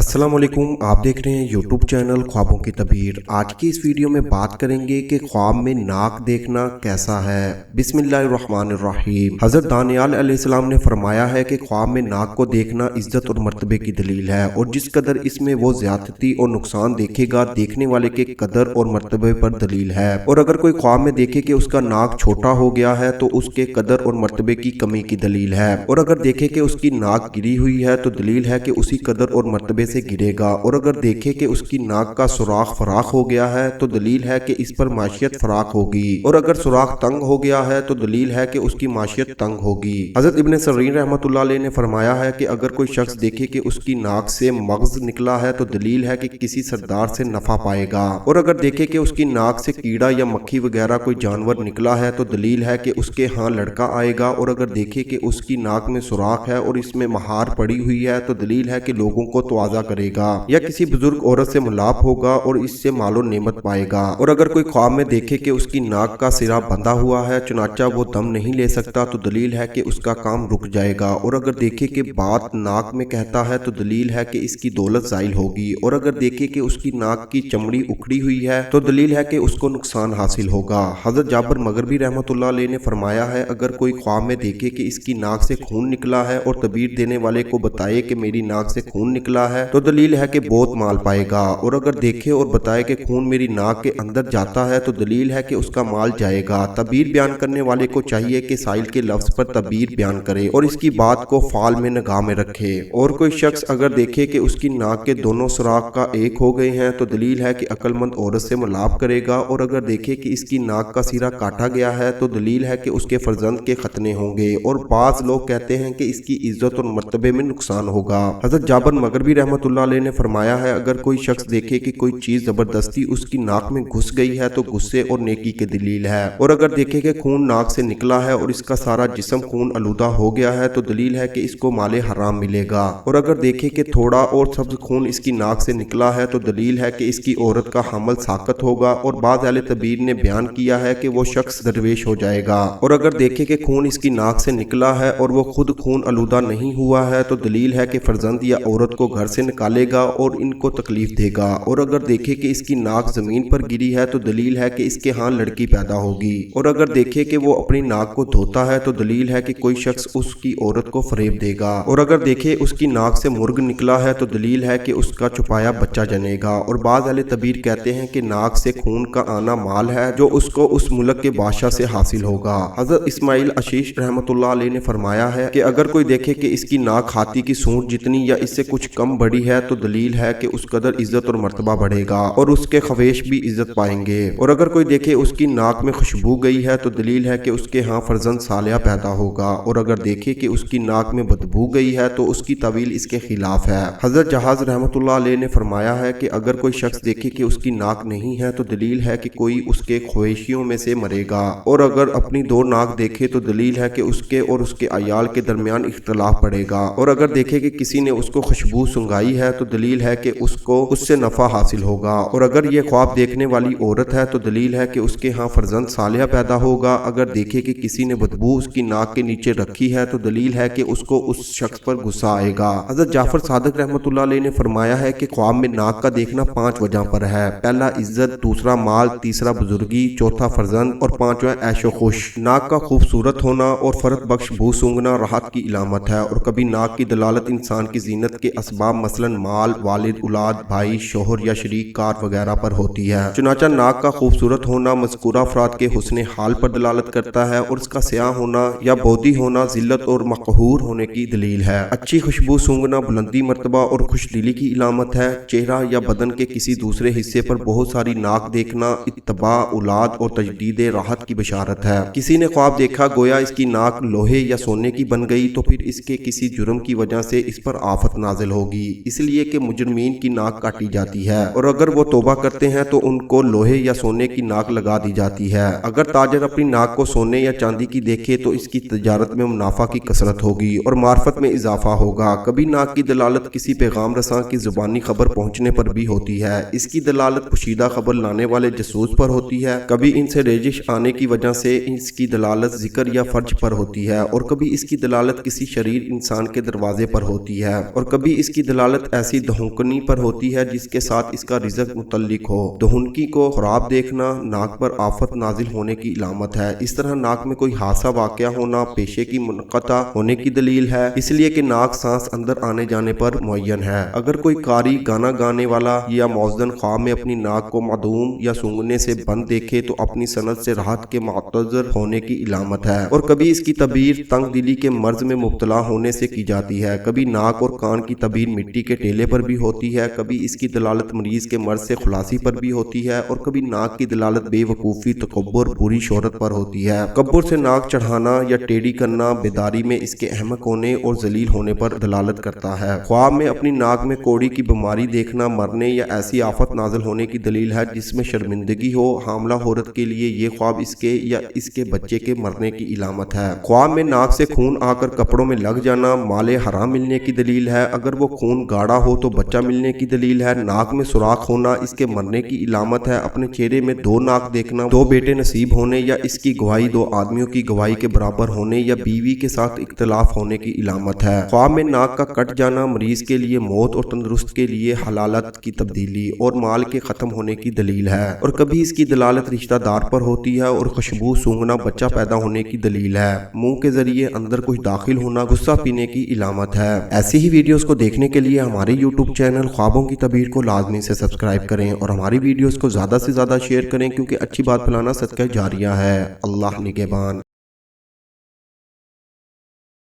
अस्सलाम वालेकुम, आप देख रहे हैं यूट्यूब चैनल ख्वाबों की तबीर। आज की इस वीडियो में बात करेंगे कि ख्वाब में नाक देखना कैसा है। बिस्मिल्लाहिर्रहमानिर्रहीम। हज़रत दानियाल अलैहिस्सलाम ने फरमाया है कि ख्वाब में नाक को देखना इज्जत और मर्तबे की दलील है, और जिस कदर इसमें वो ज्यादती और नुकसान देखेगा, देखने वाले के कदर और मर्तबे पर दलील है। और अगर कोई ख्वाब में देखे कि उसका नाक छोटा हो गया है तो उसके कदर और मर्तबे की कमी की दलील है। और अगर देखे कि उसकी नाक गिरी हुई है तो दलील है कि उसी कदर और मर्तबे से गिरेगा। और अगर देखे कि उसकी नाक का सुराख फराख हो गया है तो दलील है कि इस पर माशियत फराख होगी। और अगर सुराख तंग हो गया है तो दलील है कि उसकी माशियत तंग होगी। हजरत इब्न सरीन रहमतुल्लाह अलैह ने फरमाया है कि अगर कोई शख्स देखे कि उसकी नाक से मगज निकला है तो दलील है कि किसी सरदार से नफा पाएगा। और अगर देखे कि उसकी नाक से कीड़ा या मक्खी वगैरह कोई जानवर निकला है तो दलील है कि उसके यहाँ लड़का आएगा। और अगर देखे कि उसकी नाक में सुराख है और इसमें महार पड़ी हुई है तो दलील है कि लोगों को तवाज़ा करेगा या किसी बुजुर्ग औरत से मुलाप होगा और इससे मालो नेमत पाएगा। और अगर कोई ख्वाब में देखे कि उसकी नाक का सिरा बंधा हुआ है चुनाचा वो दम नहीं ले सकता तो दलील है कि उसका काम रुक जाएगा। और अगर देखे कि बात नाक में कहता है तो दलील है कि इसकी दौलत ज़ाइल होगी। और अगर देखे कि उसकी नाक की चमड़ी उखड़ी हुई है तो दलील है कि उसको नुकसान हासिल होगा। हजरत जाबर मगरबी रहमतुल्लाह अलैह ने फरमाया है, अगर कोई ख्वाब में देखे कि इसकी नाक से खून निकला है और तबीर देने वाले को बताए कि मेरी नाक से खून निकला है तो दलील है कि बहुत माल पाएगा। और अगर देखे और बताए कि खून मेरी नाक के अंदर जाता है तो दलील है कि उसका माल जाएगा। तबीर बयान करने वाले को चाहिए कि साइल के लफ्ज पर तबीर बयान करे और इसकी बात को फाल में निगाह में रखे। और कोई शख्स अगर देखे कि उसकी नाक के दोनों सुराख का एक हो गए हैं तो दलील है कि अक्लमंद औरत से मुलाप करेगा। और अगर देखे कि इसकी नाक का सिरा काटा गया है तो दलील है कि उसके फर्जंद के खतने होंगे। और बाज लोग कहते हैं कि इसकी इज्जत और मर्तबे में नुकसान होगा। हजरत जाबर मगरबी रहमतुल्लाह अलैह ने फरमाया है, अगर कोई शख्स देखे कि कोई चीज जबरदस्ती उसकी नाक में घुस गई है तो गुस्से और नेकी की दलील है। और अगर देखे कि खून नाक से निकला है और इसका सारा जिस्म खून आलूदा हो गया है तो दलील है कि इसको माले हराम मिलेगा। और अगर देखे कि थोड़ा और सब्ज खून इसकी नाक से निकला है तो दलील है कि इसकी औरत का हमल साकत होगा। और बाद अहले तबीर ने बयान किया है कि वो शख्स दरवेश हो जाएगा। और अगर देखे कि खून इसकी नाक से निकला है और वो खुद खून आलूदा नहीं हुआ है तो दलील है कि फर्जंद या औरत को घर से निकालेगा और इनको तकलीफ देगा। और अगर देखे कि इसकी नाक जमीन पर गिरी है तो दलील है कि इसके यहाँ लड़की पैदा होगी। और अगर देखे कि वो अपनी नाक को धोता है तो दलील है कि कोई शख्स उसकी औरत को फरेब देगा। और अगर देखे उसकी नाक से मुर्ग निकला है तो दलील है कि उसका छुपाया बच्चा जनेगा। और बाद अहले तबीर कहते हैं कि नाक से खून का आना माल है जो उसको उस मुल्क के बादशाह से हासिल होगा। हजरत इस्माइल अशीश रहमतुल्लाह अलैह ने फरमाया है कि अगर कोई देखे कि इसकी नाक हाथी की सूंड जितनी या इससे कुछ कम बड़ी है तो दलील है कि उस कदर इज्जत और मर्तबा बढ़ेगा और उसके खवेश भी इज्जत पाएंगे। और अगर कोई देखे उसकी नाक में खुशबू गई है तो दलील है कि उसके यहाँ फर्जंद सालिया पैदा होगा। और अगर देखे कि उसकी नाक में बदबू गई है तो उसकी तवील इसके खिलाफ है। हजरत जहाज रहमतुल्लाह अलैह ने फरमाया है कि अगर कोई शख्स देखे कि उसकी नाक नहीं है तो दलील है कि कोई उसके ख्वेशियों में से मरेगा। और अगर अपनी दो नाक देखे तो दलील है कि उसके और उसके अयाल के दरमियान इख्तलाफ पड़ेगा। और अगर देखे कि किसी ने उसको खुशबू सुंगाई है तो दलील है कि उसको उससे नफा हासिल होगा। और अगर ये ख्वाब देखने वाली औरत है तो दलील है कि उसके यहाँ फर्जंद सालिया पैदा होगा। अगर देखे कि किसी ने बदबू उसकी नाक के नीचे रखी है तो दलील है कि उसको उस शख्स पर गुस्सा आएगा। हजरत जाफर सादिक रहमतुल्लाह अलैह ने फरमाया है कि ख्वाब में नाक का देखना 5 वजह पर है। पहला इज्जत, दूसरा माल, तीसरा बुजुर्गी, चौथा फर्जंद और पांचवा ऐशो खुश। नाक का खूबसूरत होना और फरत बख्श भू सूंघना राहत की इलामत है। और कभी नाक की दलालत इंसान की जीनत के असबाब मसलन माल, वालिद, औलाद, भाई, शोहर या शरीक कार वगैरह पर होती है। चुनाचा नाक का खूबसूरत होना मज़कूरा अफराद के हुस्ने हाल पर दलालत करता है और इसका स्याह होना या बोधी होना जिल्लत और मकहूर होने की दलील है। अच्छी खुशबू सूंघना बुलंदी, मर्तबा और खुशदिली की इलामत है। चेहरा या बदन के किसी दूसरे हिस्से पर बहुत सारी नाक देखना इत्तबा, औलाद और तजदीद राहत की बशारत है। किसी ने ख्वाब देखा गोया इसकी नाक लोहे या सोने की बन गई तो फिर इसके किसी जुर्म की वजह से इस पर आफत नाजिल होगी, इसलिए कि मुजरमीन की नाक काटी जाती है। और अगर वो तौबा करते हैं तो उनको लोहे या सोने की नाक लगा दी जाती है। अगर ताजर अपनी नाक को सोने या चांदी की देखे तो इसकी तजारत में मुनाफा की कसरत होगी और मार्फत में इजाफा होगा। कभी नाक की दलालत किसी पैगाम रसां की जुबानी खबर पहुंचने पर भी होती है। इसकी दलालत पोशीदा खबर लाने वाले जसूस पर होती है। कभी इनसे रेजिश आने की वजह से इसकी दलालत जिक्र या फर्ज पर होती है। और कभी इसकी दलालत किसी शरीर इंसान के दरवाजे पर होती है। और कभी इसकी दलालत दलालत ऐसी दहुकनी पर होती है जिसके साथ इसका रिज़्क मुतल्लिक हो। दहुकनी को ख्वाब देखना नाक पर आफत नाजिल होने की इलामत है। इस तरह नाक में कोई हादसा वाक़या होना पेशे की मुनक़ता होने की दलील है, इसलिए कि नाक सांस अंदर आने जाने पर मुअय्यन है। अगर कोई कारी गाना गाने वाला या मौज़न ख्वाब में अपनी नाक को मादूम या सूंघने से बंद देखे तो अपनी सनद से राहत के मुअत्तज़र होने की इलामत है। और कभी इसकी तबीर तंग दिली के मर्ज में मुब्तला होने से की जाती है। कभी नाक और कान की तबीर मिट्टी के टेले पर भी होती है। कभी इसकी दलालत मरीज के मर्ज से खुलासी पर भी होती है। और कभी नाक की दलालत बेवकूफ़ी तकब्बुर बुरी शोहरत पर होती है। तकब्बुर से नाक चढ़ाना या टेढ़ी करना बेदारी में इसके अहमक होने और जलील होने पर दलालत करता है। ख्वाब में अपनी नाक में कोड़ी की बीमारी देखना मरने या ऐसी आफत नाजिल होने की दलील है जिसमें शर्मिंदगी हो। हामला औरत के लिए ये ख्वाब इसके या इसके बच्चे के मरने की इलामत है। ख्वाब में नाक से खून आकर कपड़ों में लग जाना माले हराम मिलने की दलील है। अगर वो खून गाढ़ा हो तो बच्चा मिलने की दलील है। नाक में सुराख होना इसके मरने की इलामत है। अपने चेहरे में दो नाक देखना दो बेटे नसीब होने या इसकी गवाही दो आदमियों की गवाही के बराबर होने या बीवी के साथ इख्तिलाफ होने की इलामत है। ख्वाब में नाक का कट जाना मरीज के लिए मौत और तंदुरुस्त के लिए हलालत की तब्दीली और माल के खत्म होने की दलील है। और कभी इसकी दलालत रिश्तेदार पर होती है और खुशबू सूंघना बच्चा पैदा होने की दलील है। मुंह के जरिए अंदर कुछ दाखिल होना गुस्सा पीने की इलामत है। ऐसी ही वीडियोस को देखने के लिए हमारे YouTube चैनल ख्वाबों की तबीर को लाजमी से सब्सक्राइब करें और हमारी वीडियोस को ज़्यादा से ज़्यादा शेयर करें, क्योंकि अच्छी बात फैलाना सदका जारिया है। अल्लाह निगहबान।